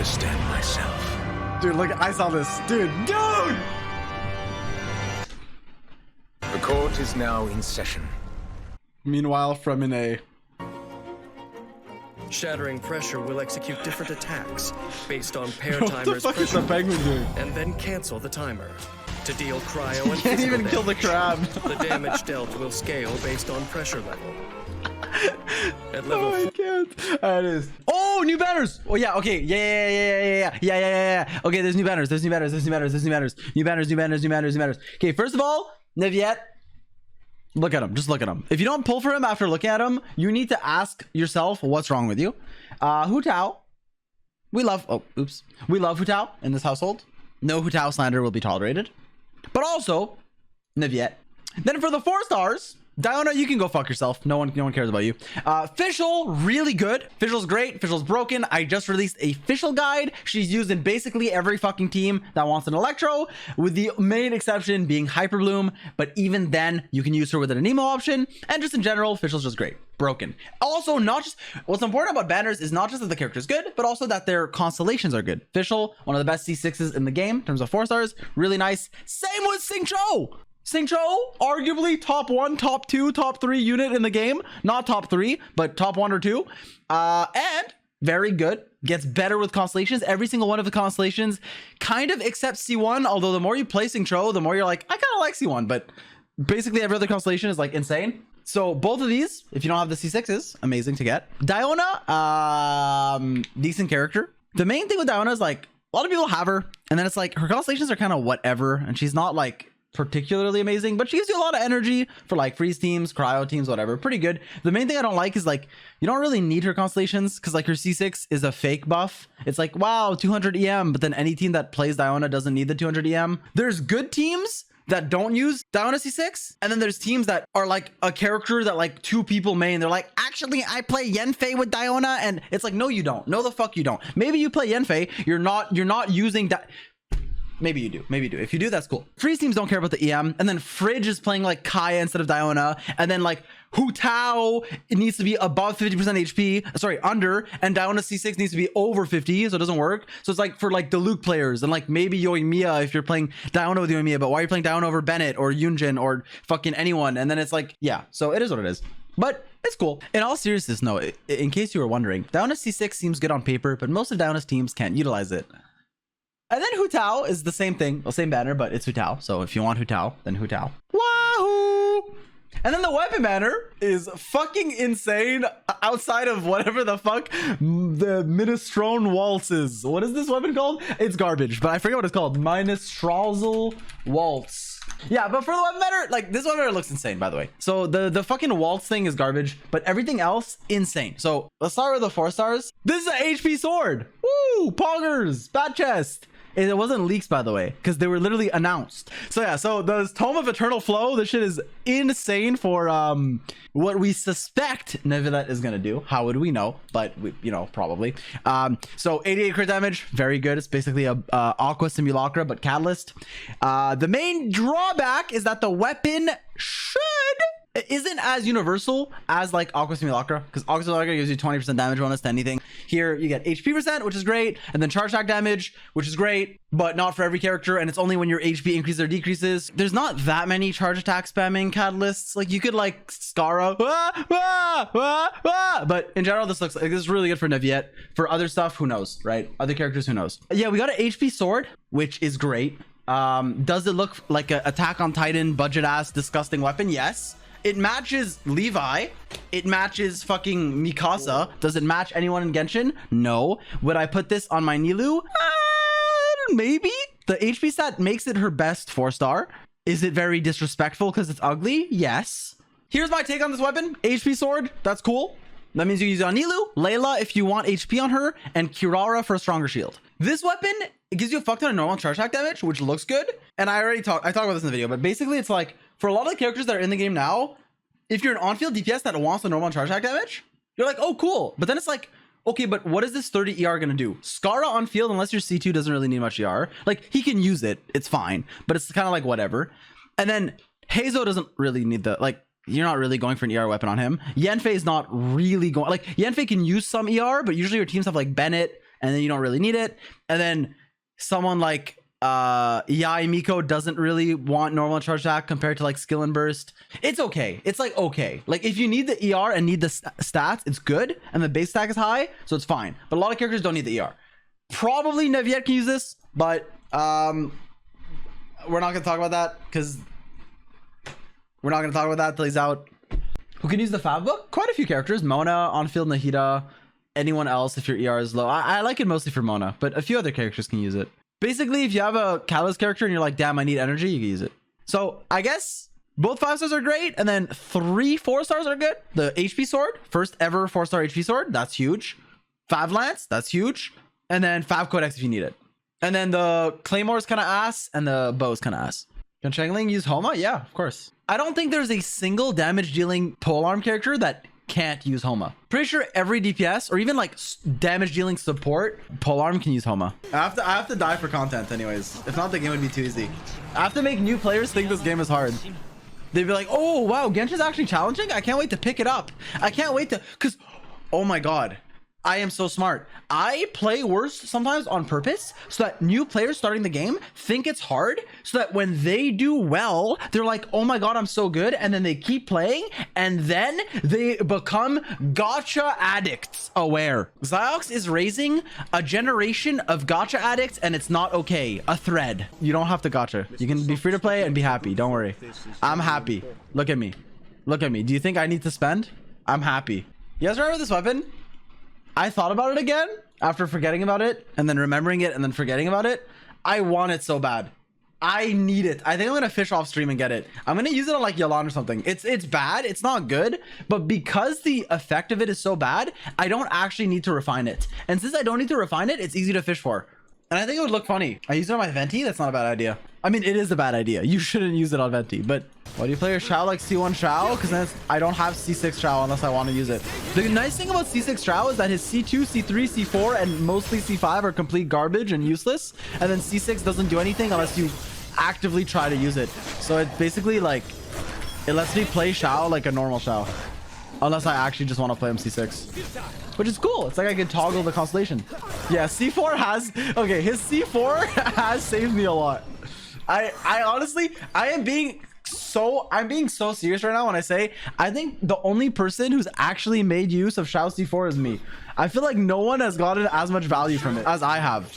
understand myself. Dude, look, I saw this. Dude. The court is now in session. Meanwhile, Freminet. Shattering pressure will execute different attacks based on pair What the timer's fuck is the pressure, penguin doing? and then cancel the timer. To deal cryo and Can't physical even kill the damage. crab. The damage dealt will scale based on pressure level. At level Oh, I can't. It is. Oh, new banners. Oh yeah. Okay. Yeah. Okay. There's new banners. New banners. Okay. First of all, Neviet. Look at him. Just look at him. If you don't pull for him after looking at him, you need to ask yourself what's wrong with you. Hu Tao. We love. Oh, oops. We love Hu Tao in this household. No Hu Tao slander will be tolerated. But also, Neviet. Then for the 4 stars, Diona, you can go fuck yourself. No one cares about you. Fischl, really good. Fischl's great. Fischl's broken. I just released a Fischl guide. She's used in basically every fucking team that wants an Electro, with the main exception being Hyperbloom. But even then, you can use her with an Anemo option. And just in general, Fischl's just great. Broken. Also, not just what's important about banners is not just that the character is good, but also that their constellations are good. Fischl, one of the best C6s in the game in terms of 4 stars. Really nice. Same with Zy0x. Zy0x, arguably top 1, top 2, top 3 unit in the game. Not top 3, but top 1 or 2. And very good. Gets better with constellations. Every single one of the constellations, kind of except C1. Although the more you play Zy0x, the more you're like, I kind of like C1. But basically every other constellation is like insane. So both of these, if you don't have the C6s, amazing to get. Diona, decent character. The main thing with Diona is like, a lot of people have her. And then it's like, her constellations are kind of whatever. And she's not like particularly amazing, but she gives you a lot of energy for like freeze teams, cryo teams, whatever. Pretty good. The main thing I don't like is like, you don't really need her constellations because like her C6 is a fake buff. It's like, wow, 200 EM, but then any team that plays Diona doesn't need the 200 EM. There's good teams that don't use Diona C6, and then there's teams that are like a character that like 2 people main. They're like, actually, I play Yanfei with Diona, and it's like, no, you don't. No, the fuck you don't. Maybe you play Yanfei. You're not using that. Maybe you do. Maybe you do. If you do, that's cool. Freeze teams don't care about the EM. And then Fridge is playing like Kaya instead of Diona. And then like Hu Tao, it needs to be above 50% HP. Sorry, under. And Diona C6 needs to be over 50. So it doesn't work. So it's like for like the Luke players. And like maybe Yoimiya if you're playing Diona with Yoimiya. But why are you playing Diona over Bennett or Yunjin or fucking anyone? And then it's like, yeah. So it is what it is. But it's cool. In all seriousness, no. In case you were wondering, Diona C6 seems good on paper. But most of Diona's teams can't utilize it. And then Hu Tao is the same thing, well, same banner, but it's Hu Tao. So if you want Hu Tao, then Hu Tao. Wahoo! And then the weapon banner is fucking insane outside of whatever the fuck the Minestrone Waltz is. What is this weapon called? It's garbage, but I forget what it's called. Minestrone Waltz. Yeah, but for the weapon banner, like this weapon banner looks insane, by the way. So the fucking waltz thing is garbage, but everything else, insane. So let's start with the 4 stars. This is an HP sword. Woo! Poggers! Bad chest. It wasn't leaks, by the way, because they were literally announced. So yeah, so the Tome of Eternal Flow, this shit is insane for what we suspect Nevilet is gonna do. How would we know? But we, probably. So 88 crit damage, very good. It's basically a Aqua Simulacra, but Catalyst. The main drawback is that the weapon isn't as universal as like Aqua Simulacra, because Aqua Simulacra gives you 20% damage bonus to anything. Here you get HP percent, which is great, and then charge attack damage, which is great, but not for every character, and it's only when your HP increases or decreases. There's not that many charge attack spamming catalysts. Like you could like Skara, but in general, this is really good for Neviet. For other stuff, who knows, right? Other characters, who knows? Yeah, we got an HP sword, which is great. Does it look like an Attack on Titan budget ass disgusting weapon? Yes. It matches Levi. It matches fucking Mikasa. Does it match anyone in Genshin? No. Would I put this on my Nilou? Maybe. The HP stat makes it her best 4-star. Is it very disrespectful because it's ugly? Yes. Here's my take on this weapon. HP sword. That's cool. That means you use it on Nilou, Layla if you want HP on her, and Kirara for a stronger shield. This weapon, it gives you a fuck ton of normal charge attack damage, which looks good. And I talked about this in the video, but basically it's like, for a lot of the characters that are in the game now, if you're an on-field DPS that wants the normal charge attack damage, you're like, oh, cool. But then it's like, okay, but what is this 30 ER gonna do? Skara on field, unless your C2 doesn't really need much ER. Like, he can use it. It's fine. But it's kind of like whatever. And then Heizo doesn't really need the, like, you're not really going for an ER weapon on him. Yanfei is not really going, like, Yanfei can use some ER, but usually your teams have, like, Bennett and then you don't really need it. And then someone like Yai Miko doesn't really want normal charge attack compared to like skill and burst. It's okay. It's like okay. Like if you need the ER and need the stats, it's good, and the base stack is high, so it's fine. But a lot of characters don't need the ER. Probably Neviet can use this, but we're not gonna talk about that because we're not gonna talk about that till he's out. Who can use the Fab book? Quite a few characters. Mona, on-field Nahida, anyone else if your ER is low. I like it mostly for Mona, but a few other characters can use it. Basically, if you have a Catalyst character and you're like, damn, I need energy, you can use it. So I guess both 5 stars are great, and then 3 4 stars are good. The HP sword, first ever 4-star HP sword, that's huge. Fab Lance, that's huge. And then Fab Codex if you need it. And then the Claymore's kind of ass, and the bow's kind of ass. Can Changling use Homa? Yeah, of course. I don't think there's a single damage dealing polearm character that can't use Homa. Pretty sure every DPS or even like damage dealing support polearm can use Homa. I have to die for content anyways. If not, the game would be too easy. I have to make new players think this game is hard. They'd be like, oh wow, Genshin's actually challenging. I can't wait to pick it up. I can't wait to, because oh my god, I am so smart. I play worse sometimes on purpose so that new players starting the game think it's hard, so that when they do well, they're like, oh my god, I'm so good. And then they keep playing and then they become gacha addicts aware. Zy0x is raising a generation of gacha addicts, and it's not okay. A thread. You don't have to gacha. You can be free to play and be happy. Don't worry. I'm happy. Look at me. Look at me. Do you think I need to spend? I'm happy. You guys remember this weapon? I thought about it again after forgetting about it and then remembering it and then forgetting about it. I want it so bad. I need it. I think I'm gonna fish off stream and get it. I'm gonna use it on like Yalan or something. It's bad. It's not good, but because the effect of it is so bad, I don't actually need to refine it. And since I don't need to refine it, it's easy to fish for. And I think it would look funny. I use it on my Venti. That's not a bad idea. I mean, it is a bad idea. You shouldn't use it on Venti, but why do you play your Xiao like C1 Xiao? Because then I don't have C6 Xiao unless I want to use it. The nice thing about C6 Xiao is that his C2, C3, C4, and mostly C5 are complete garbage and useless. And then C6 doesn't do anything unless you actively try to use it. So it's basically like, it lets me play Xiao like a normal Xiao. Unless I actually just want to play him C6. Which is cool. It's like I can toggle the Constellation. Yeah, C4 has... Okay, his C4 has saved me a lot. I honestly... I'm being so serious right now when I say I think the only person who's actually made use of Xiao C4 is me. I feel like no one has gotten as much value from it as I have.